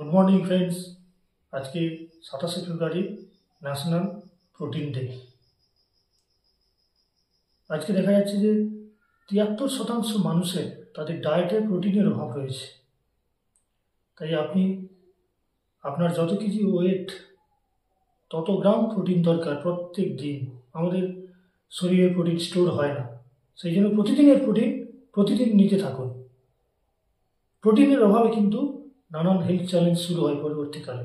Good morning friends. आज के 27 February national protein day. আজকে দেখা যাচ্ছে যে 73% মানুষের তাদের ডায়েটে প্রোটিনের অভাব রয়েছে। তাই আপনি আপনার যত কেজি ওয়েট তত গ্রাম প্রোটিন দরকার প্রত্যেক দিন। আমাদের শরীরে প্রোটিন স্টোর হয় না, সেই জন্য প্রতিদিনের প্রোটিন প্রতিদিন নিতে থাকুন। প্রোটিনের অভাবে কিন্তু নানান হেলথ চ্যালেঞ্জ শুরু হয় পরবর্তীকালে,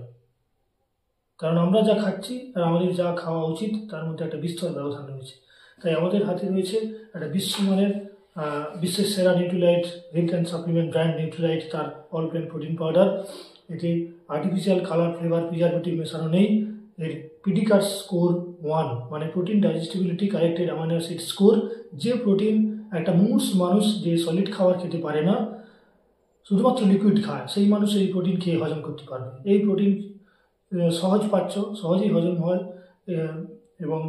কারণ আমরা যা খাচ্ছি আর আমাদের যা খাওয়া উচিত তার মধ্যে একটা বিস্তর ব্যবধান রয়েছে। তাই আমাদের হাতে রয়েছে একটা বিশ্বমানের বিশ্বের সেরা Nutrilite health and supplement brand Nutrilite, তার অল প্লেন প্রোটিন পাউডার। এতে আর্টিফিশিয়াল কালার, ফ্লেভার, প্রিজারভেটিভ মেশানো নেই। এর পিডিকার স্কোর 1 মানে protein digestibility corrected amino acid score. যে প্রোটিন একটা মুমূর্ষু মানুষ যে সলিড খাবার খেতে পারে না, শুধুমাত্র লিকুইড খায়, সেই মানুষ এই প্রোটিন খেয়ে হজম করতে পারবে। এই প্রোটিন সহজ পাচ্য, সহজেই হজম হয় এবং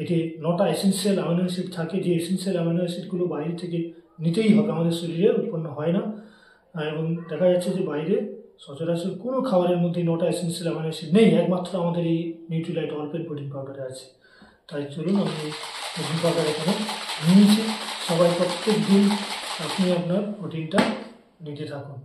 এতে 9টা এসেন্সিয়াল অ্যামাইনো অ্যাসিড থাকে। যে এসেন্সিয়াল অ্যামাইনো অ্যাসিডগুলো বাইরে থেকে নিতেই হবে, আমাদের শরীরে উৎপন্ন হয় না। এবং দেখা যাচ্ছে যে বাইরে সচরাচর কোনো খাবারের মধ্যে 9টা এসেন্সিয়াল অ্যামাইনো অ্যাসিড নেই, একমাত্র আমাদের এই নিউট্রিলাইট অল প্লেন প্রোটিন পাউডারে আছে। তাই চলুন, আমি এই প্রোটিন পাউডার এখানে নিয়েছি। সবাই প্রত্যেক দিন আপনি আপনার প্রোটিনটা নিতে থাকুন।